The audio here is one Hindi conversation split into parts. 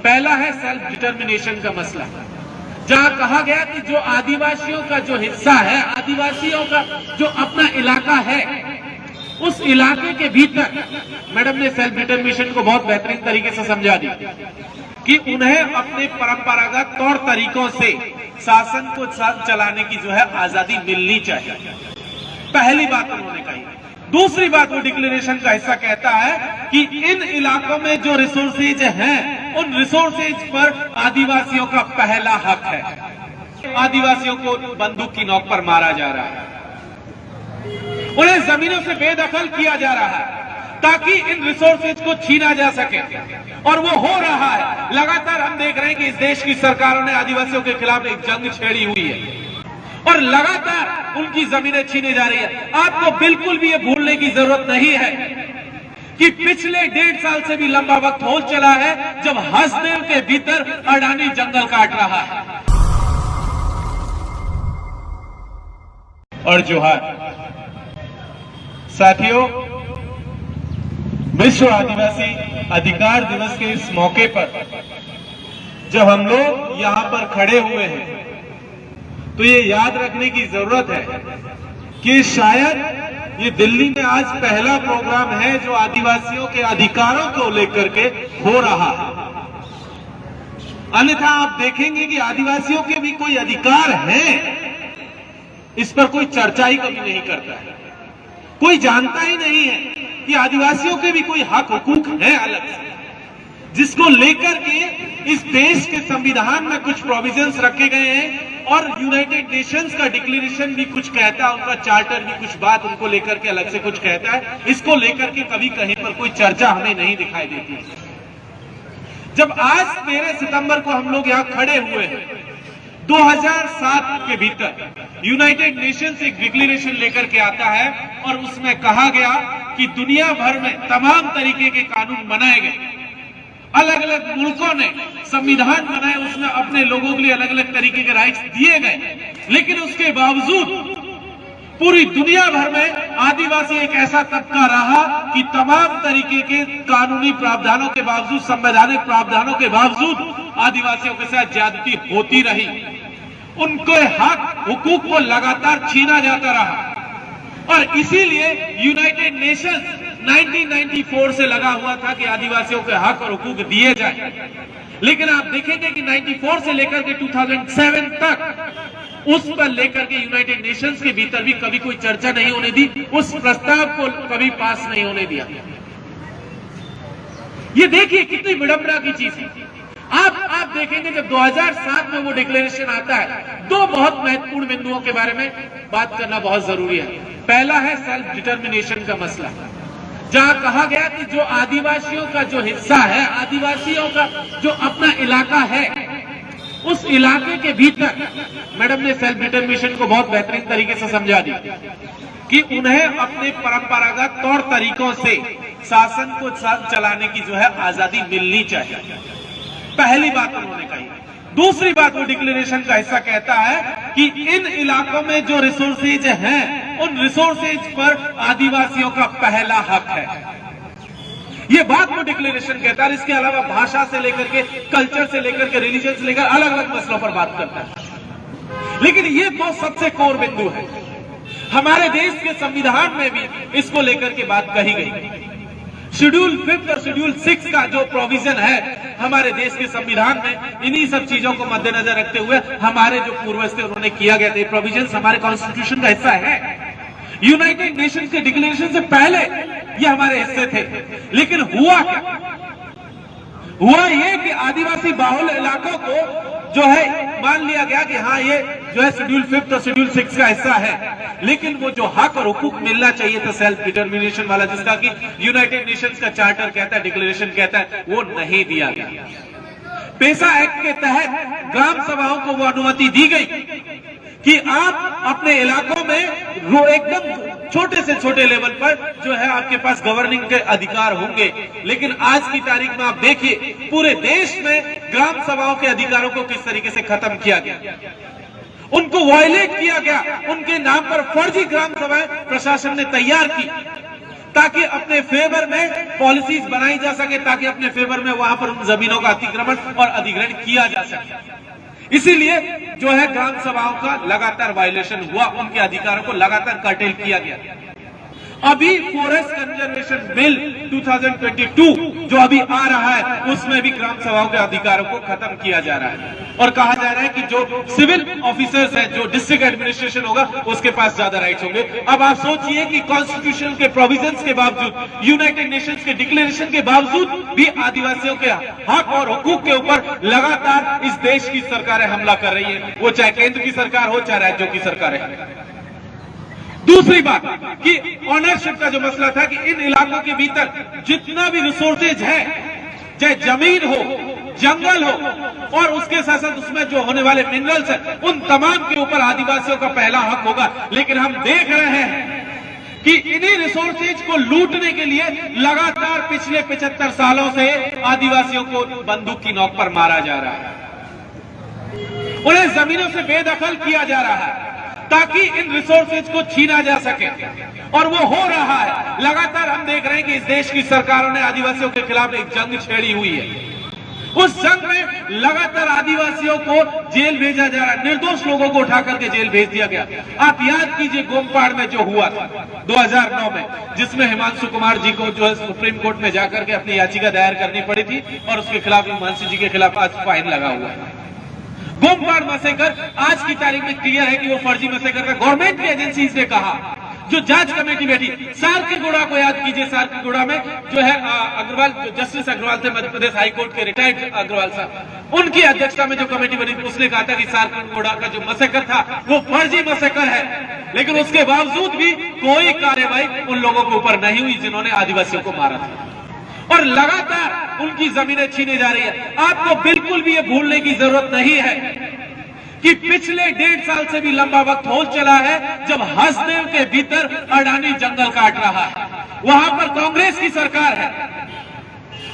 पहला है सेल्फ डिटर्मिनेशन का मसला, जहां कहा गया कि जो आदिवासियों का जो हिस्सा है, आदिवासियों का जो अपना इलाका है, उस इलाके के भीतर मैडम ने सेल्फ डिटर्मिनेशन को बहुत बेहतरीन तरीके से समझा दी कि उन्हें अपने परंपरागत तौर तरीकों से शासन को चलाने की जो है आजादी मिलनी चाहिए। पहली बात उन्होंने कही। दूसरी बात वो डिक्लेरेशन का हिस्सा कहता है कि इन इलाकों में जो रिसोर्सेज हैं, उन रिसोर्सेज पर आदिवासियों का पहला हक है। आदिवासियों को बंदूक की नोक पर मारा जा रहा है, उन्हें जमीनों से बेदखल किया जा रहा है ताकि इन रिसोर्सेज को छीना जा सके, और वो हो रहा है। लगातार हम देख रहे हैं कि इस देश की सरकारों ने आदिवासियों के खिलाफ एक जंग छेड़ी हुई है और लगातार उनकी जमीनें छीने जा रही है। आपको बिल्कुल भी ये भूलने की जरूरत नहीं है कि पिछले 1.5 साल से भी लंबा वक्त हो चला है जब हसदेव के भीतर अडानी जंगल काट रहा है। और जोहार साथियों, विश्व आदिवासी अधिकार दिवस के इस मौके पर जब हम लोग यहां पर खड़े हुए हैं तो ये याद रखने की जरूरत है कि शायद ये दिल्ली में आज पहला प्रोग्राम है जो आदिवासियों के अधिकारों को लेकर के हो रहा है। अन्यथा आप देखेंगे कि आदिवासियों के भी कोई अधिकार हैं, इस पर कोई चर्चा ही कभी नहीं करता है। कोई जानता ही नहीं है कि आदिवासियों के भी कोई हक हुकूक है अलग से, जिसको लेकर के इस देश के संविधान में कुछ प्रोविजंस रखे गए हैं और यूनाइटेड नेशंस का डिक्लेरेशन भी कुछ कहता है, उनका चार्टर भी कुछ बात उनको लेकर के अलग से कुछ कहता है। इसको लेकर के कभी कहीं पर कोई चर्चा हमें नहीं दिखाई देती। जब आज 13 सितंबर को हम लोग यहां खड़े हुए हैं, 2007 के भीतर यूनाइटेड नेशंस एक डिक्लेरेशन लेकर के आता है और उसमें कहा गया कि दुनिया भर में तमाम तरीके के कानून बनाए गए, अलग अलग मुल्कों ने संविधान बनाए, उसमें अपने लोगों के लिए अलग अलग तरीके के राइट्स दिए गए, लेकिन उसके बावजूद पूरी दुनिया भर में आदिवासी एक ऐसा तबका रहा कि तमाम तरीके के कानूनी प्रावधानों के बावजूद, संवैधानिक प्रावधानों के बावजूद आदिवासियों के साथ ज्यादती होती रही, उनके हक हुकूक को लगातार छीना जाता रहा। और इसीलिए यूनाइटेड नेशंस 1994 से लगा हुआ था कि आदिवासियों के हक और हुकूक दिए जाए। लेकिन आप देखेंगे कि 94 से लेकर के 2007 तक उस पर लेकर के यूनाइटेड नेशंस के भीतर भी कभी कोई चर्चा नहीं होने दी, उस प्रस्ताव को कभी पास नहीं होने दिया। ये देखिए कितनी विडंबना की चीज है। आप देखेंगे जब 2007 में वो डिक्लेरेशन आता है, दो बहुत महत्वपूर्ण बिंदुओं के बारे में बात करना बहुत जरूरी है। पहला है सेल्फ डिटर्मिनेशन का मसला, जहां कहा गया कि जो आदिवासियों का जो हिस्सा है, आदिवासियों का जो अपना इलाका है, उस इलाके के भीतर मैडम ने सेल्फ डिटर्मिनेशन को बहुत बेहतरीन तरीके से समझा दी कि उन्हें अपने परंपरागत तौर तरीकों से शासन को चलाने की जो है आजादी मिलनी चाहिए। पहली बात उन्होंने कही। दूसरी बात वो डिक्लेरेशन का हिस्सा कहता है कि इन इलाकों में जो रिसोर्सेज हैं, उन रिसोर्सेज पर आदिवासियों का पहला हक है। ये बात वो डिक्लेरेशन कहता है। इसके अलावा भाषा से लेकर के, कल्चर से लेकर के, रिलीजन से लेकर अलग अलग मसलों पर बात करता है। लेकिन ये तो सबसे कोर बिंदु है। हमारे देश के संविधान में भी इसको लेकर के बात कही गई। शेड्यूल 5 और शेड्यूल 6 का जो प्रोविजन है हमारे देश के संविधान में, इन्हीं सब चीजों को मद्देनजर रखते हुए हमारे जो पूर्वज थे उन्होंने किया गया था। ये प्रोविजन हमारे कॉन्स्टिट्यूशन का हिस्सा है। यूनाइटेड नेशंस के डिक्लेरेशन से पहले ये हमारे हिस्से थे। लेकिन हुआ क्या? हुआ ये कि आदिवासी बाहुल इलाकों को जो है मान लिया गया कि हाँ ये जो है शेड्यूल 5 और शेड्यूल 6 का हिस्सा है, लेकिन वो जो हक और हुकूक मिलना चाहिए था सेल्फ डिटर्मिनेशन वाला, जिसका कि यूनाइटेड नेशंस का चार्टर कहता है, डिक्लेरेशन कहता है, वो नहीं दिया गया। पेसा एक्ट के तहत ग्राम सभाओं को वो अनुमति दी गई कि आप अपने इलाकों में एकदम छोटे से छोटे लेवल पर जो है आपके पास गवर्निंग के अधिकार होंगे। लेकिन आज की तारीख में आप देखिए पूरे देश में ग्राम सभाओं के अधिकारों को किस तरीके से खत्म किया गया, उनको वायलेट किया गया। उनके नाम पर फर्जी ग्राम सभाएं प्रशासन ने तैयार की ताकि अपने फेवर में पॉलिसीज बनाई जा सके, ताकि अपने फेवर में वहां पर उन जमीनों का अतिक्रमण और अधिग्रहण किया जा सके। इसीलिए जो है ग्राम सभाओं का लगातार वायलेशन हुआ, उनके अधिकारों को लगातार कर्टेल किया गया। अभी फॉरेस्ट कंजर्वेशन बिल 2022 जो अभी आ रहा है, उसमें भी ग्राम सभाओं के अधिकारों को खत्म किया जा रहा है और कहा जा रहा है कि जो सिविल ऑफिसर्स हैं, जो डिस्ट्रिक्ट एडमिनिस्ट्रेशन होगा, उसके पास ज्यादा राइट्स होंगे। अब आप सोचिए कि कॉन्स्टिट्यूशन के प्रोविजंस के बावजूद, यूनाइटेड नेशंस के डिक्लेरेशन के बावजूद भी आदिवासियों के हक और हुकूक के ऊपर लगातार इस देश की सरकारें हमला कर रही है, वो चाहे केंद्र की सरकार हो, चाहे राज्यों की सरकारें। दूसरी बात कि ऑनरशिप का जो मसला था कि इन इलाकों के भीतर जितना भी रिसोर्सेज है, चाहे जमीन हो, जंगल हो और उसके साथ साथ उसमें जो होने वाले मिनरल्स हैं, उन तमाम के ऊपर आदिवासियों का पहला हक होगा। लेकिन हम देख रहे हैं कि इन्हीं रिसोर्सेज को लूटने के लिए लगातार पिछले 75 सालों से आदिवासियों को बंदूक की नोक पर मारा जा रहा है, उन्हें जमीनों से बेदखल किया जा रहा है ताकि इन रिसोर्सेज को छीना जा सके, और वो हो रहा है। लगातार हम देख रहे हैं कि इस देश की सरकारों ने आदिवासियों के खिलाफ एक जंग छेड़ी हुई है। उस जंग में लगातार आदिवासियों को जेल भेजा जा रहा है, निर्दोष लोगों को उठा करके जेल भेज दिया गया। आप याद कीजिए गोमपाड़ में जो हुआ था 2009 में, जिसमें हिमांशु कुमार जी को जो है सुप्रीम कोर्ट में जाकर के अपनी याचिका दायर करनी पड़ी थी और उसके खिलाफ हिमांशु जी के खिलाफ आज फाइन लगा हुआ है। गोमपाड़ मैसेकर आज की तारीख में क्लियर है कि वो फर्जी मैसेकर था। गवर्नमेंट की एजेंसीज ने कहा, जो जांच कमेटी बैठी, सारकीगुड़ा को याद कीजिए, सारकीगुड़ा में जो है अग्रवाल, जो जस्टिस अग्रवाल थे, मध्य प्रदेश हाईकोर्ट के रिटायर्ड अग्रवाल साहब, उनकी अध्यक्षता में जो कमेटी बनी, उसने कहा था कि सारकीगुड़ा का जो मैसेकर था वो फर्जी मैसेकर है। लेकिन उसके बावजूद भी कोई कार्रवाई उन लोगों के ऊपर नहीं हुई जिन्होंने आदिवासियों को मारा था, और लगातार उनकी जमीनें छीने जा रही है। आपको बिल्कुल भी ये भूलने की जरूरत नहीं है कि पिछले 1.5 साल से भी लंबा वक्त हो चला है जब हसदेव के भीतर अडानी जंगल काट रहा है। वहां पर कांग्रेस की सरकार है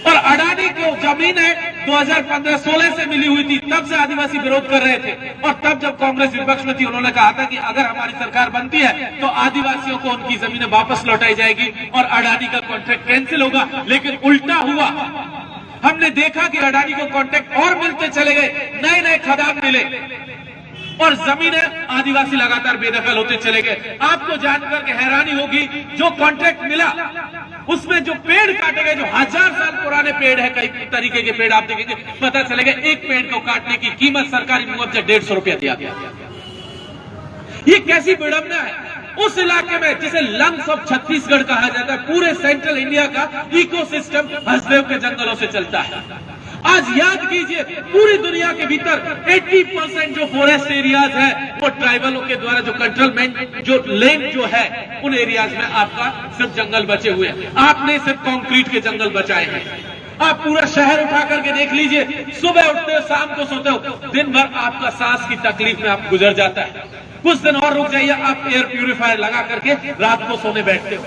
और अडानी को जमीन है 2015-16 से मिली हुई थी, तब से आदिवासी विरोध कर रहे थे। और तब जब कांग्रेस विपक्ष में थी, उन्होंने कहा था कि अगर हमारी सरकार बनती है तो आदिवासियों को उनकी जमीनें वापस लौटाई जाएगी और अडानी का कॉन्ट्रैक्ट कैंसिल होगा। लेकिन उल्टा हुआ, हमने देखा कि अडानी को कॉन्ट्रैक्ट और मिलते चले गए, नए नए खदान मिले और जमीनें आदिवासी लगातार बेदखल होते चले गए। आपको जानकर के हैरानी होगी, जो कॉन्ट्रैक्ट मिला उसमें जो पेड़ काटे गए, जो 1000 साल पुराने पेड़ है, कई तरीके के पेड़ आप देखेंगे, पता चलेगा एक पेड़ को काटने की कीमत सरकारी मुआवजा 150 रुपया दिया गया। ये कैसी विडंबना है। उस इलाके में जिसे लंग्स ऑफ छत्तीसगढ़ कहा जाता है, पूरे सेंट्रल इंडिया का इकोसिस्टम हसदेव के जंगलों से चलता है। आज याद कीजिए, पूरी दुनिया के भीतर 80% जो फॉरेस्ट एरियाज है वो ट्राइबलों के द्वारा जो कंट्रोलमेंट, जो लैंड जो है, उन एरियाज में आपका सिर्फ जंगल बचे हुए हैं। आपने सिर्फ कंक्रीट के जंगल बचाए हैं। आप पूरा शहर उठा करके देख लीजिए, सुबह उठते हो, शाम को सोते हो, दिन भर आपका सांस की तकलीफ में आप गुजर जाता है। कुछ दिन और रुक जाइए, आप एयर प्यूरिफायर लगा करके रात को सोने बैठते हो।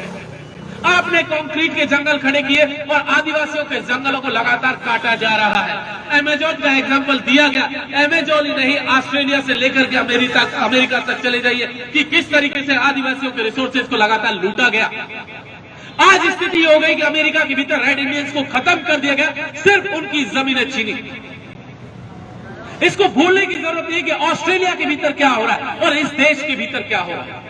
आपने कंक्रीट के जंगल खड़े किए और आदिवासियों के जंगलों को लगातार काटा जा रहा है। अमेजोन का एग्जांपल दिया गया। अमेजोन ही नहीं, ऑस्ट्रेलिया से लेकर के अमेरिका तक चले जाइए कि किस तरीके से आदिवासियों के रिसोर्सेज को लगातार लूटा गया। आज स्थिति हो गई कि अमेरिका के भीतर रेड इंडियंस को खत्म कर दिया गया, सिर्फ उनकी जमीनें छीनी। इसको भूलने की जरूरत नहीं कि ऑस्ट्रेलिया के भीतर क्या हो रहा है और इस देश के भीतर क्या हो रहा है।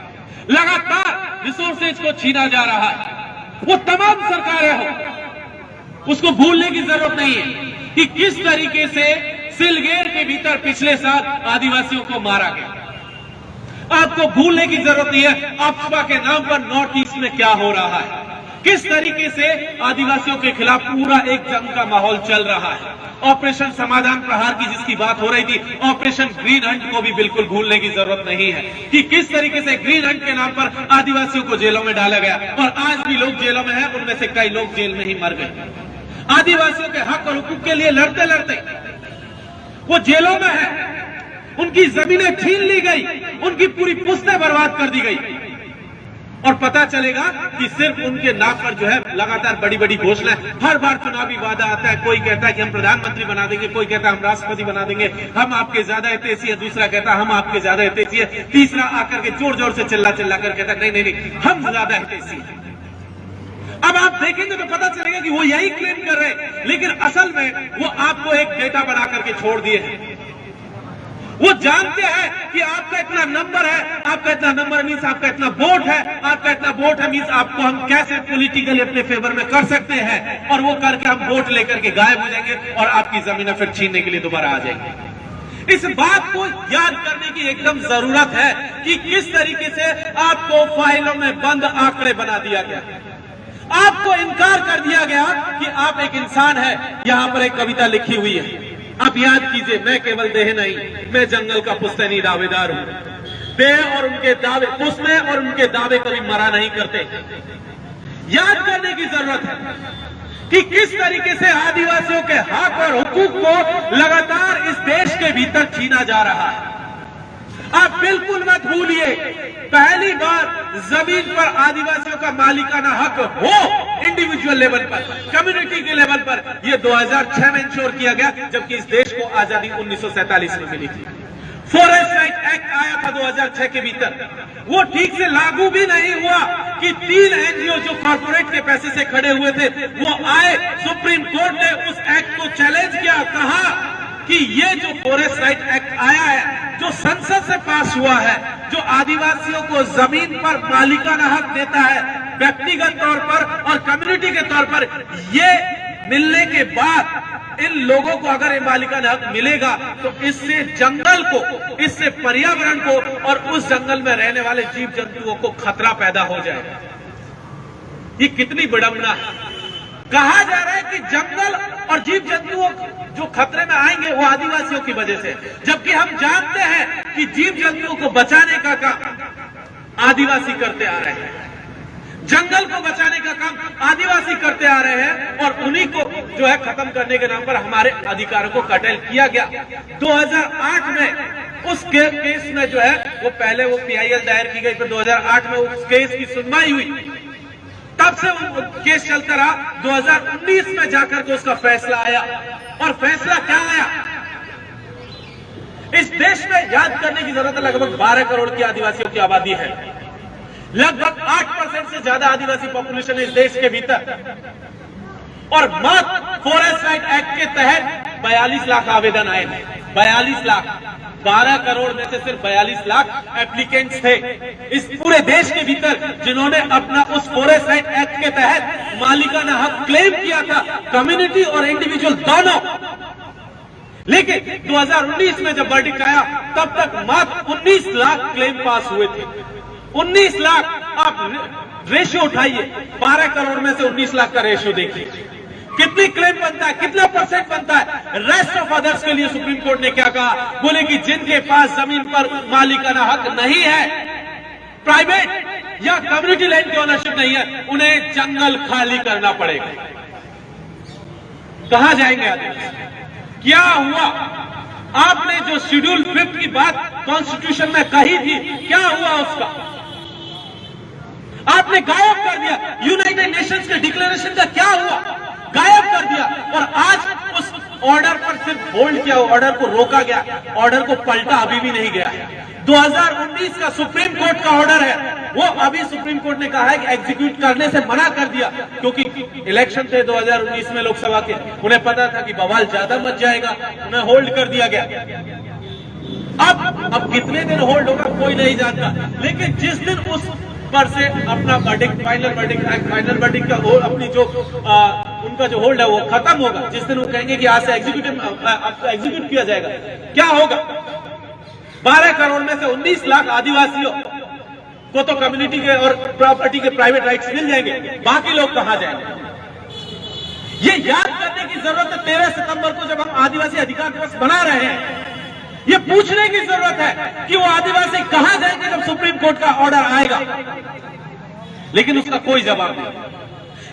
लगातार रिसोर्सेज को छीना जा रहा है। वो तमाम सरकारें हो, उसको भूलने की जरूरत नहीं है कि किस तरीके से सिलगेर के भीतर पिछले साल आदिवासियों को मारा गया। आपको भूलने की जरूरत नहीं है अफवाह के नाम पर नॉर्थ ईस्ट में क्या हो रहा है, किस तरीके से आदिवासियों के खिलाफ पूरा एक जंग का माहौल चल रहा है। ऑपरेशन समाधान प्रहार की जिसकी बात हो रही थी, ऑपरेशन ग्रीन हंट को भी बिल्कुल भूलने की जरूरत नहीं है कि किस तरीके से ग्रीन हंट के नाम पर आदिवासियों को जेलों में डाला गया और आज भी लोग जेलों में हैं, उनमें से कई लोग जेल में ही मर गए। आदिवासियों के हक और हुकूक के लिए लड़ते लड़ते वो जेलों में है, उनकी जमीनें छीन ली गई, उनकी पूरी पुश्तें बर्बाद कर दी गई। और पता चलेगा कि सिर्फ उनके नाम पर जो है लगातार बड़ी बड़ी घोषणाएं, हर बार चुनावी वादा आता है। कोई कहता है कि हम प्रधानमंत्री बना देंगे, कोई कहता है हम राष्ट्रपति बना देंगे, हम आपके ज्यादा हितैषी है, दूसरा कहता है हम आपके ज्यादा हितैषी है, तीसरा आकर के जोर जोर से चिल्ला चिल्ला कर कहता है नहीं नहीं नहीं हम ज्यादा हितैषी है। अब आप देखेंगे तो पता चलेगा कि वो यही क्लेम कर रहे हैं, लेकिन असल में वो आपको एक डेटा बना करके छोड़ दिए हैं। वो जानते हैं कि आपका इतना नंबर है, आपका इतना नंबर मीन्स आपका इतना वोट है, आपका इतना वोट है मीन्स आपको हम कैसे पॉलिटिकली अपने फेवर में कर सकते हैं, और वो करके हम वोट लेकर के गायब हो जाएंगे और आपकी जमीनें फिर छीनने के लिए दोबारा आ जाएंगे। इस बात को याद करने की एकदम जरूरत है कि किस तरीके से आपको फाइलों में बंद आंकड़े बना दिया गया, आपको इनकार कर दिया गया कि आप एक इंसान है। यहां पर एक कविता लिखी हुई है, आप याद कीजिए, मैं केवल देह नहीं, मैं जंगल का पुश्तैनी दावेदार हूं। देह और उनके दावे, पुश्ते और उनके दावे कभी मरा नहीं करते। याद करने की जरूरत है कि किस तरीके से आदिवासियों के हक और हुकूक को लगातार इस देश के भीतर छीना जा रहा है। आप बिल्कुल मत भूलिए, पहली बार जमीन पर आदिवासियों का मालिकाना हक हो इंडिविजुअल लेवल पर, कम्युनिटी के लेवल पर, यह 2006 में इंश्योर किया गया, जबकि इस देश को आजादी 1947 में मिली थी। फॉरेस्ट राइट एक्ट आया था 2006 के भीतर, वो ठीक से लागू भी नहीं हुआ कि 3 एनजीओ जो कॉर्पोरेट के पैसे से खड़े हुए थे वो आए, सुप्रीम कोर्ट ने उस एक्ट को चैलेंज किया, कहा कि ये जो फॉरेस्ट राइट एक्ट आया है, जो संसद से पास हुआ है, जो आदिवासियों को जमीन पर मालिकाना हक देता है व्यक्तिगत तौर पर और कम्युनिटी के तौर पर, ये मिलने के बाद इन लोगों को अगर ये मालिकाना हक मिलेगा तो इससे जंगल को, इससे पर्यावरण को और उस जंगल में रहने वाले जीव जंतुओं को खतरा पैदा हो जाएगा। ये कितनी विडंबना है। कहा जा रहा है कि जंगल और जीव जंतुओं जो खतरे में आएंगे वो आदिवासियों की वजह से, जबकि हम जानते हैं कि जीव जंतुओं को बचाने का काम आदिवासी करते आ रहे हैं, जंगल को बचाने का काम आदिवासी करते आ रहे हैं, और उन्हीं को जो है खत्म करने के नाम पर हमारे अधिकारों को कर्टेल किया गया। 2008 में उस केस में जो है वो पहले वो PIL दायर की गई, फिर 2008 में उस केस की सुनवाई हुई, तब से वो केस चलता रहा। 2019 में जाकर के उसका फैसला आया, और फैसला क्या आया? इस देश में याद करने की जरूरत है, लगभग 12 करोड़ की आदिवासियों की आबादी है, लगभग 8% से ज्यादा आदिवासी पॉपुलेशन इस देश के भीतर, और मात्र फॉरेस्ट राइट एक्ट के तहत 42 लाख आवेदन आए हैं। 42 लाख, 12 करोड़ में से सिर्फ 42 लाख एप्लीकेंट्स थे इस पूरे देश के भीतर जिन्होंने अपना उस फॉरेस्ट राइट एक्ट के तहत मालिकाना हक क्लेम किया था, कम्युनिटी और इंडिविजुअल दोनों। लेकिन 2019 में जब वर्डिक्ट आया तब तक मात्र 19 लाख क्लेम पास हुए थे। 19 लाख, आप रेशियो उठाइए, 12 करोड़ में से 19 लाख का रेशियो देखिए, कितनी क्लेम बनता है, कितना परसेंट बनता है। रेस्ट ऑफ अदर्स के लिए सुप्रीम कोर्ट ने क्या कहा? बोले कि जिनके पास जमीन पर मालिकाना हक नहीं है, प्राइवेट या कम्युनिटी लैंड की ओनरशिप नहीं है, उन्हें जंगल खाली करना पड़ेगा। कहां जाएंगे आदिवासी? क्या हुआ? आपने जो शेड्यूल 5 की बात कॉन्स्टिट्यूशन में कही थी, क्या हुआ उसका? आपने गायब कर दिया। यूनाइटेड नेशंस के डिक्लेरेशन का क्या हुआ? गायब कर दिया। और आज उस ऑर्डर पर सिर्फ होल्ड किया, ऑर्डर को रोका गया, ऑर्डर को पलटा अभी भी नहीं गया है। 2019 का सुप्रीम कोर्ट का ऑर्डर है, वो अभी सुप्रीम कोर्ट ने कहा है कि एग्जीक्यूट करने से मना कर दिया, क्योंकि इलेक्शन थे 2019 में लोकसभा के, उन्हें पता था कि बवाल ज्यादा मच जाएगा, उन्हें होल्ड कर दिया गया। अब कितने दिन होल्ड होगा कोई नहीं जानता, लेकिन जिस दिन उस पर से अपना वर्डिक्ट, फाइनल वर्डिक्ट का अपनी जो उनका जो होल्ड है वो खत्म होगा, जिस दिन वो कहेंगे कि आज से एग्जीक्यूट किया जाएगा, क्या होगा? 12 करोड़ में से 19 लाख आदिवासियों को तो कम्युनिटी के और प्रॉपर्टी के प्राइवेट राइट्स मिल जाएंगे, बाकी लोग कहां जाएंगे? ये याद करने की जरूरत है 13 सितंबर को जब हम आदिवासी अधिकार दिवस मना रहे हैं। ये पूछने की जरूरत है कि वो आदिवासी कहां जाएंगे जब सुप्रीम कोर्ट का ऑर्डर आएगा। लेकिन उसका कोई जवाब नहीं,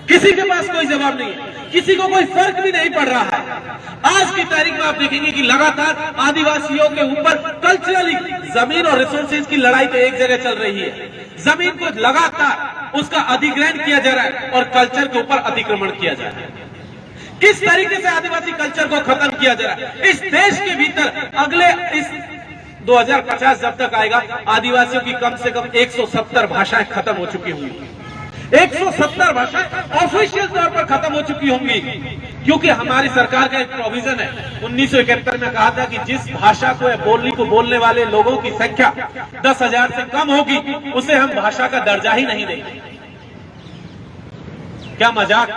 किसी के पास कोई जवाब नहीं है, किसी को कोई फर्क भी नहीं पड़ रहा है। आज की तारीख में आप देखेंगे कि लगातार आदिवासियों के ऊपर कल्चरली जमीन और रिसोर्सेज की लड़ाई तो एक जगह चल रही है। जमीन को लगातार उसका अधिग्रहण किया जा रहा है और कल्चर के ऊपर अतिक्रमण किया जा रहा है। किस तरीके से आदिवासी कल्चर को खत्म किया जा रहा है इस देश के भीतर। अगले इस 2050 जब तक आएगा, आदिवासियों की कम से कम 170 भाषाएं खत्म हो चुकी हुई। 170 भाषाएं ऑफिशियल तौर पर खत्म हो चुकी होंगी, क्योंकि हमारी सरकार का एक प्रोविजन है 1971 में कहा था कि जिस भाषा को या बोलने को बोलने वाले लोगों की संख्या 10,000 से कम होगी उसे हम भाषा का दर्जा ही नहीं देंगे। क्या मजाक,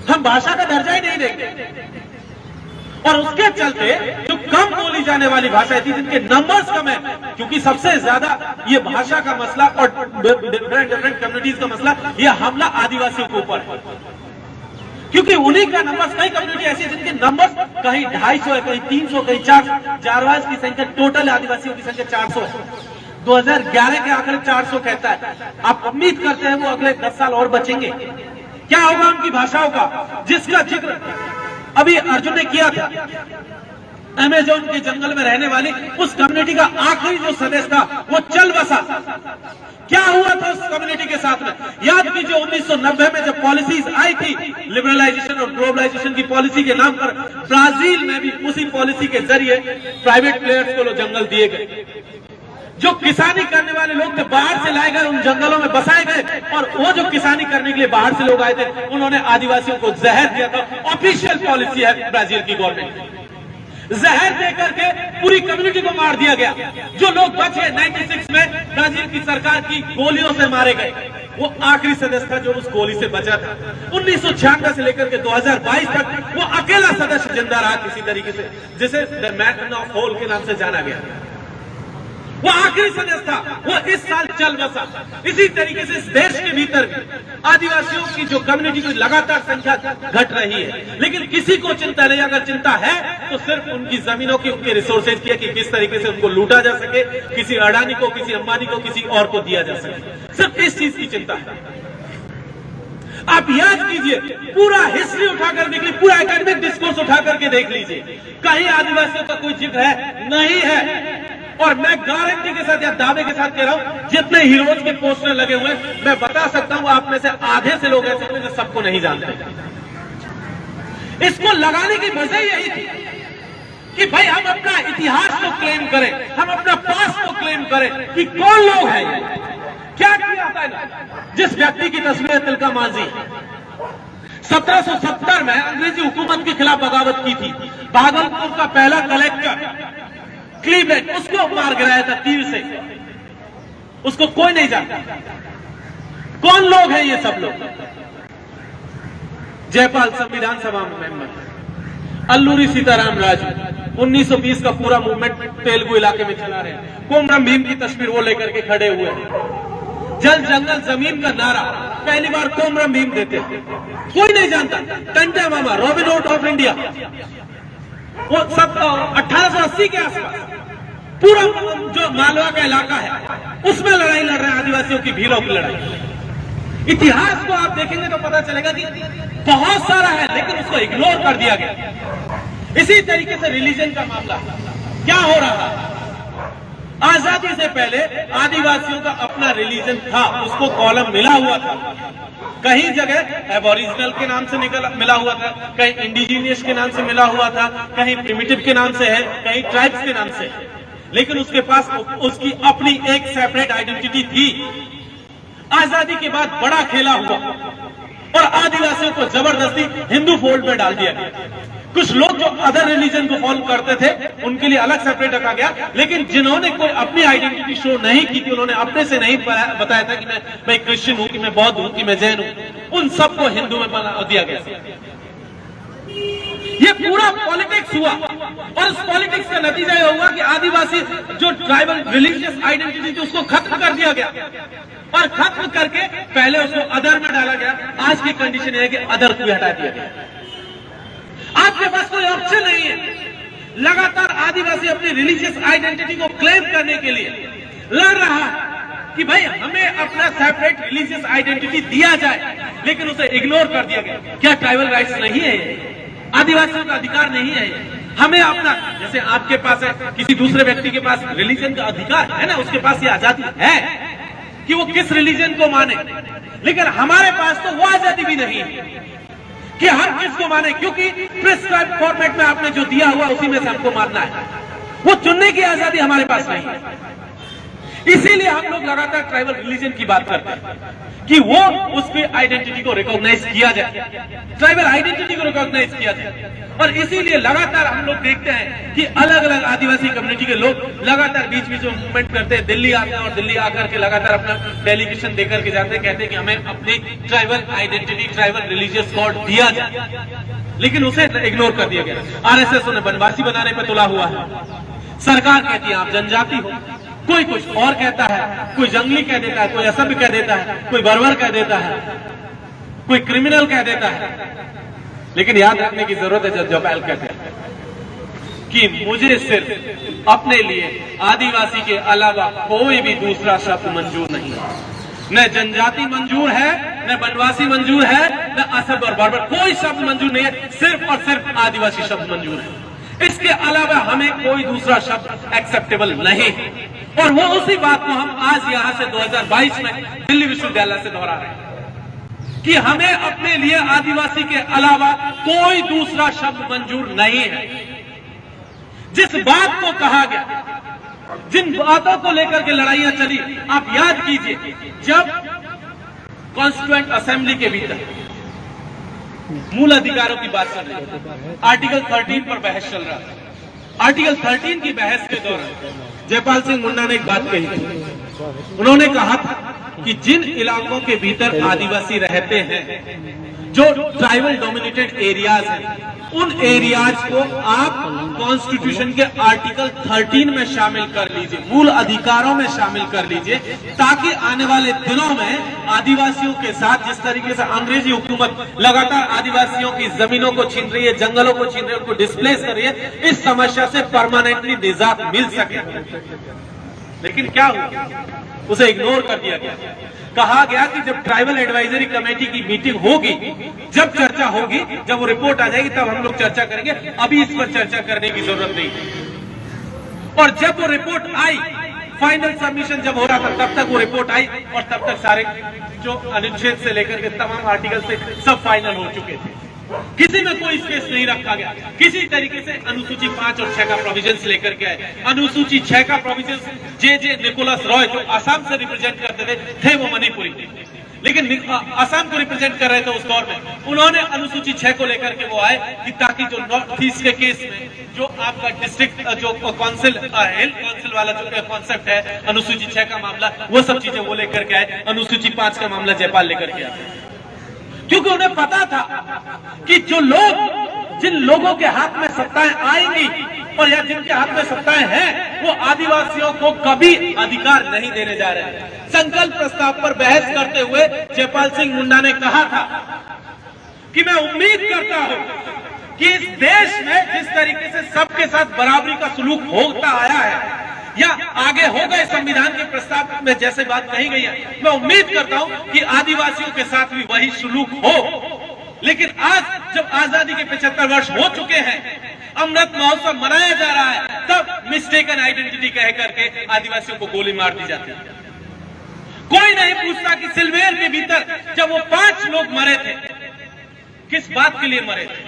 हम भाषा का दर्जा ही नहीं देंगे। और उसके चलते जो कम बोली जाने वाली भाषाएं थी जिनके नंबर्स कम है, क्योंकि सबसे ज्यादा ये भाषा का मसला और डिफरेंट कम्युनिटीज का मसला, ये हमला आदिवासियों के ऊपर है, क्योंकि उन्हीं का नंबर्स, कई कम्युनिटी ऐसी है जिनके नंबर्स कहीं 250 है, कहीं 300, कहीं 400। जारवाज की संख्या, टोटल आदिवासियों की संख्या 400 है। 2011 के आंकड़े 400 कहता है। आप उम्मीद करते हैं वो अगले 10 साल और बचेंगे? क्या होगा उनकी भाषाओं का, जिसका जिक्र अभी अर्जुन ने किया था? अमेज़न के जंगल में रहने वाली उस कम्युनिटी का आखिरी जो सदस्य था वो चल बसा। क्या हुआ था उस कम्युनिटी के साथ में? याद कीजिए 1990 में जब पॉलिसीज आई थी, लिबरलाइजेशन और ग्लोबलाइजेशन की पॉलिसी के नाम पर, ब्राजील में भी उसी पॉलिसी के जरिए प्राइवेट प्लेयर्स को जंगल दिए गए। जो किसानी करने वाले लोग थे बाहर से लाए गए, उन जंगलों में बसाए गए, और वो जो किसानी करने के लिए बाहर से लोग आए थे उन्होंने आदिवासियों को जहर दिया था। ऑफिशियल पॉलिसी है ब्राजील की गवर्नमेंट। जहर देकर के पूरी कम्युनिटी को मार दिया गया। जो लोग बचे 96 में ब्राजील की सरकार की गोलियों से मारे गए, वो आखिरी सदस्य था जो उस गोली से बचा था। 1996 से लेकर के 2022 तक वो अकेला सदस्य जिंदा रहा किसी तरीके से, जिसे द मैन ऑफ होल के नाम से जाना गया। वो आखिरी सदस्य था, वो इस साल चल बसा। इसी तरीके से इस देश के भीतर भी आदिवासियों की जो कम्युनिटी की लगातार संख्या घट रही है, लेकिन किसी को चिंता नहीं। अगर चिंता है तो सिर्फ उनकी जमीनों की, उनके रिसोर्सेज की, कि किस तरीके से उनको लूटा जा सके, किसी अडानी को, किसी अंबानी को, किसी और को दिया जा सके। सिर्फ इस चीज की चिंता है। आप याद कीजिए, पूरा हिस्ट्री उठाकर देख लीजिए, पूरा एकेडमिक डिस्कोर्स उठा करके देख लीजिए, कहीं आदिवासियों का कोई जिक्र है? नहीं है। और मैं गारंटी के साथ या दावे के साथ कह रहा हूं, जितने हीरोज के पोस्टर लगे हुए हैं, मैं बता सकता हूं आप में से आधे से लोग ऐसे हैं जो सबको नहीं जानते। इसको लगाने की वजह यही थी कि भाई हम अपना इतिहास को क्लेम करें, हम अपना पास्ट को क्लेम करें कि कौन लोग हैं, क्या किया था। जिस व्यक्ति की तस्वीर तिलका मांझी 1770 में अंग्रेजी हुकूमत के खिलाफ बगावत की थी, भागलपुर का पहला कलेक्टर क्लीवलैंड, उसको मार गिराया था तीर से। उसको कोई नहीं जानता। कौन लोग हैं ये सब लोग? जयपाल संविधान सभा मेंबर, अल्लूरी सीताराम राजू 1920 का पूरा मूवमेंट तेलुगु इलाके में चला रहे हैं। कोमरम भीम की तस्वीर वो लेकर के खड़े हुए हैं। जल जंगल जमीन का नारा पहली बार कोमरम भीम देते हैं, कोई नहीं जानता। टंटा मामा, रॉबिन हुड ऑफ इंडिया, वो सब 1880 के आसपास पूरा जो मालवा का इलाका है उसमें लड़ाई लड़ रहे हैं, आदिवासियों की भीलों की लड़ाई। इतिहास को आप देखेंगे तो पता चलेगा कि बहुत सारा है, लेकिन उसको इग्नोर कर दिया गया। इसी तरीके से रिलीजन का मामला क्या हो रहा है? आजादी से पहले आदिवासियों का अपना रिलीजन था, उसको कॉलम मिला हुआ था। कहीं जगह एबोरिजिनल के नाम से मिला हुआ था, कहीं इंडिजीनियस के नाम से मिला हुआ था, कहीं प्रिमिटिव के नाम से है, कहीं ट्राइब्स के नाम से है, लेकिन उसके पास उसकी अपनी एक सेपरेट आइडेंटिटी थी। आजादी के बाद बड़ा खेला हुआ और आदिवासियों को जबरदस्ती हिंदू फोल्ड में डाल दिया गया। कुछ लोग जो अदर रिलीजन को फॉलो करते थे उनके लिए अलग सेपरेट रखा गया, लेकिन जिन्होंने कोई अपनी आइडेंटिटी शो नहीं की थी, उन्होंने अपने से नहीं बताया था कि मैं क्रिश्चियन हूं, कि मैं बौद्ध हूं, कि मैं जैन हूं, उन सबको हिंदू में बना दिया गया। ये पूरा पॉलिटिक्स हुआ और उस पॉलिटिक्स का नतीजा यह हुआ कि आदिवासी जो ट्राइबल रिलीजियस आइडेंटिटी थी उसको खत्म कर दिया गया, और खत्म करके पहले उसको अदर में डाला गया। आज की कंडीशन यह है कि अदर को हटा दिया गया। आपके पास कोई ऑप्शन नहीं है। लगातार आदिवासी अपनी रिलीजियस आइडेंटिटी को क्लेम करने के लिए लड़ रहा है कि भाई हमें अपना सेपरेट रिलीजियस आइडेंटिटी दिया जाए, लेकिन उसे इग्नोर कर दिया गया। क्या ट्राइबल राइट्स नहीं है? आदिवासियों का अधिकार नहीं है? हमें अपना, जैसे आपके पास है, किसी दूसरे व्यक्ति के पास रिलीजन का अधिकार है ना, उसके पास ये आजादी है कि वो किस रिलीजन को माने, लेकिन हमारे पास तो वो आजादी भी नहीं है कि हर किस को माने, क्योंकि प्रिस्क्राइब फॉर्मेट में आपने जो दिया हुआ उसी में से हमको मानना है। वो चुनने की आजादी हमारे पास नहीं है। इसीलिए हम लोग लगातार ट्राइबल रिलीजन की बात करते हैं कि वो उसकी आइडेंटिटी को रिकॉग्नाइज किया जाए, ट्राइबल आइडेंटिटी को रिकॉग्नाइज किया जाए। और इसीलिए लगातार हम लोग देखते हैं कि अलग अलग आदिवासी कम्युनिटी के लोग लगातार बीच बीच में मूवमेंट करते हैं, दिल्ली आते हैं और दिल्ली आकर के लगातार अपना डेलीगेशन देकर के जाते हैं, कहते हैं कि हमें अपनी tribal identity, tribal religious code दिया जाए, लेकिन उसे इग्नोर कर दिया गया। आरएसएस उन्हें बनवासी बनाने पर तुला हुआ है। सरकार कहती है आप जनजाति हो, कोई कुछ और कहता है, कोई जंगली कह देता है, कोई असभ्य कह देता है, कोई बर्बर कह देता है, कोई क्रिमिनल कह देता है। लेकिन याद रखने की जरूरत है, जब जयपाल कहते हैं कि मुझे सिर्फ अपने लिए आदिवासी के अलावा कोई भी दूसरा शब्द मंजूर नहीं है। न जनजाति मंजूर है, न बनवासी मंजूर है, न असभ्य और बर्बर, कोई शब्द मंजूर नहीं है, सिर्फ और सिर्फ आदिवासी शब्द मंजूर है। इसके अलावा हमें कोई दूसरा शब्द एक्सेप्टेबल नहीं। और वो उसी बात को हम आज यहां से 2022 में दिल्ली विश्वविद्यालय से दोहरा रहे हैं कि हमें अपने लिए आदिवासी के अलावा कोई दूसरा शब्द मंजूर नहीं है। जिस बात को कहा गया, जिन बातों को लेकर के लड़ाइयां चली, आप याद कीजिए, जब कॉन्स्टिट्यूएंट असेंबली के भीतर मूल अधिकारों की बात चल रही है, आर्टिकल 13 पर बहस चल रहा था। आर्टिकल 13 की बहस के दौरान जयपाल सिंह मुंडा ने एक बात कही थी। उन्होंने कहा था कि जिन इलाकों के भीतर आदिवासी रहते हैं, जो ट्राइबल डोमिनेटेड एरियाज हैं, उन एरियाज को आप कॉन्स्टिट्यूशन के आर्टिकल 13 में शामिल कर लीजिए, मूल अधिकारों में शामिल कर लीजिए, ताकि आने वाले दिनों में आदिवासियों के साथ जिस तरीके से अंग्रेजी हुकूमत लगातार आदिवासियों की जमीनों को छीन रही है, जंगलों को छीन रही है, उनको डिस्प्लेस कर रही है, इस समस्या से परमानेंटली निजात मिल सके। लेकिन क्या हुआ, उसे इग्नोर कर दिया गया। कहा गया कि जब ट्राइबल एडवाइजरी कमेटी की मीटिंग होगी, जब चर्चा होगी, जब वो रिपोर्ट आ जाएगी, तब हम लोग चर्चा करेंगे, अभी इस पर चर्चा करने की जरूरत नहीं। और जब वो रिपोर्ट आई, फाइनल सबमिशन जब हो रहा था, तब तक वो रिपोर्ट आई और तब तक सारे जो अनुच्छेद से लेकर के तमाम आर्टिकल से सब फाइनल हो चुके थे। किसी में कोई स्पेस नहीं रखा गया। किसी तरीके से अनुसूची 5 और 6 का प्रोविजंस लेकर के आए। अनुसूची 6 का प्रोविजंस जे निकोलस रॉय, जो असम से रिप्रेजेंट करते थे वो मणिपुरी, लेकिन असम को रिप्रेजेंट कर रहे थे उस दौर में, उन्होंने अनुसूची 6 को लेकर के वो आए कि ताकि जो नॉर्थ ईस्ट के केस में जो आपका डिस्ट्रिक्ट जो काउंसिल हेल्थ काउंसिल वाला जो कॉन्सेप्ट है, अनुसूची 6 का मामला, वो सब चीजें वो लेकर के आए। अनुसूची 5 का मामला जयपाल लेकर के आए, क्योंकि उन्हें पता था कि जो लोग, जिन लोगों के हाथ में सत्ताएं आएंगी और या जिनके हाथ में सत्ताएं हैं, वो आदिवासियों को कभी अधिकार नहीं देने जा रहे हैं। संकल्प प्रस्ताव पर बहस करते हुए जयपाल सिंह मुंडा ने कहा था कि मैं उम्मीद करता हूं कि इस देश में जिस तरीके से सबके साथ बराबरी का सलूक होता आया है या आगे हो गए संविधान के प्रस्ताव में जैसे बात कही गई है, मैं उम्मीद करता हूं कि आदिवासियों के साथ भी वही सलूक हो। लेकिन आज जब आजादी के 75 वर्ष हो चुके हैं, अमृत महोत्सव मनाया जा रहा है, तब मिस्टेकन आइडेंटिटी कह करके आदिवासियों को गोली मार दी जाती है। कोई नहीं पूछता कि सिलमेर के भीतर जब वो 5 लोग मरे थे, किस बात के लिए मरे थे,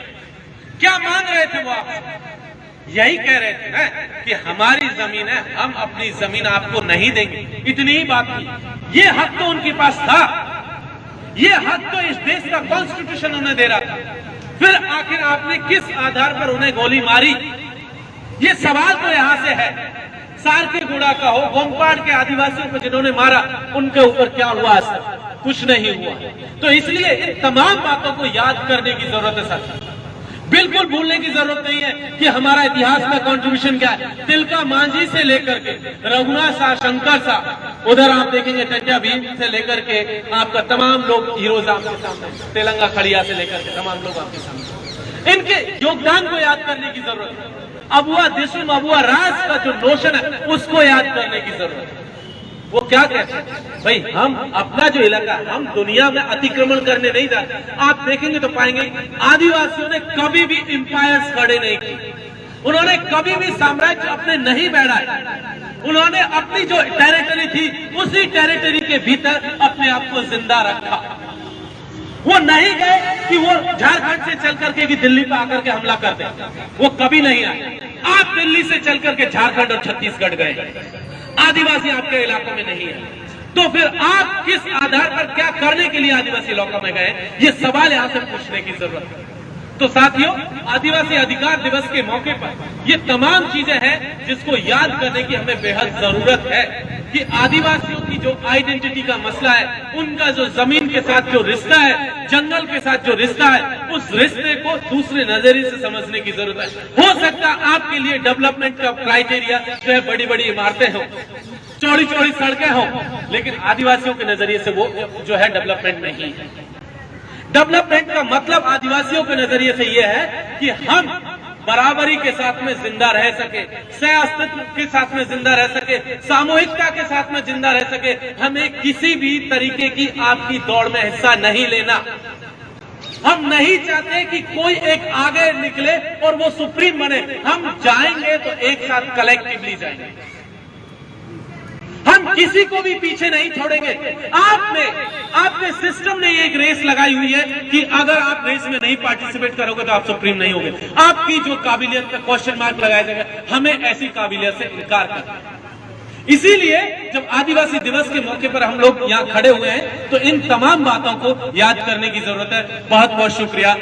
क्या मांग रहे थे वो आपसे? यही कह रहे थे ना कि हमारी जमीन है, हम अपनी जमीन आपको नहीं देंगे, इतनी ही बात थी। ये हक तो उनके पास था, ये हक तो इस देश का कॉन्स्टिट्यूशन उन्हें दे रहा था। फिर आखिर आपने किस आधार पर उन्हें गोली मारी? ये सवाल तो यहां से है। सारकेगुड़ा का हो, गोमपाड़ के आदिवासियों को जिन्होंने मारा, उनके ऊपर क्या हुआ? कुछ नहीं हुआ। तो इसलिए इन तमाम बातों को याद करने की जरूरत है साथियों। बिल्कुल भूलने की जरूरत नहीं है कि हमारा इतिहास में कंट्रीब्यूशन क्या है। तिलका मांझी से लेकर के रघुनाथ शाह, शंकर शाह, उधर आप देखेंगे टंट्या भीम से लेकर के आपका तमाम लोग हीरोज आपके सामने, तेलंगा खड़िया से लेकर के तमाम लोग आपके सामने, इनके योगदान को याद करने की जरूरत है। अबुआ दिसुम, अबुआ राज का जो नोशन है, उसको याद करने की जरूरत है। वो क्या कहते हैं भाई, हम अपना जो इलाका, हम दुनिया में अतिक्रमण करने नहीं जाते। आप देखेंगे तो पाएंगे आदिवासियों ने कभी भी एम्पायर्स खड़े नहीं किए, उन्होंने कभी भी साम्राज्य अपने नहीं बढ़ाए। उन्होंने अपनी जो टेरिटरी थी, उसी टेरिटरी के भीतर अपने आप को जिंदा रखा। वो नहीं गए कि वो झारखंड से चल करके भी दिल्ली पर आकर के हमला कर दे, वो कभी नहीं आए। आप दिल्ली से चल करके झारखंड और छत्तीसगढ़ गए, आदिवासी आपके इलाकों में नहीं है, तो फिर आप किस आधार पर क्या करने के लिए आदिवासी इलाकों में गए, ये सवाल यहां से पूछने की जरूरत है। तो साथियों, आदिवासी अधिकार दिवस के मौके पर ये तमाम चीजें हैं जिसको याद करने की हमें बेहद जरूरत है कि आदिवासियों की जो आइडेंटिटी का मसला है, उनका जो जमीन के साथ जो रिश्ता है, जंगल के साथ जो रिश्ता है, उस रिश्ते को दूसरे नजरिए से समझने की जरूरत है। हो सकता है आपके लिए डेवलपमेंट का क्राइटेरिया जो है बड़ी बड़ी इमारतें हों, चौड़ी चौड़ी सड़कें हों, लेकिन आदिवासियों के नजरिए से वो जो है डेवलपमेंट नहीं है। डेवलपमेंट का मतलब आदिवासियों के नजरिए से यह है कि हम बराबरी के साथ में जिंदा रह सके, सह अस्तित्व के साथ में जिंदा रह सके, सामूहिकता के साथ में जिंदा रह सके। हमें किसी भी तरीके की आपकी दौड़ में हिस्सा नहीं लेना। हम नहीं चाहते कि कोई एक आगे निकले और वो सुप्रीम बने। हम जाएंगे तो एक साथ कलेक्टिवली जाएंगे, हम किसी को भी पीछे नहीं छोड़ेंगे। आपने सिस्टम ने एक रेस लगाई हुई है कि अगर आप रेस में नहीं पार्टिसिपेट करोगे तो आप सुप्रीम नहीं होगे। आपकी जो काबिलियत पे क्वेश्चन मार्क लगाया जाएगा, हमें ऐसी काबिलियत से इनकार करना है। इसीलिए जब आदिवासी दिवस के मौके पर हम लोग यहाँ खड़े हुए हैं तो इन तमाम बातों को याद करने की जरूरत है। बहुत बहुत शुक्रिया।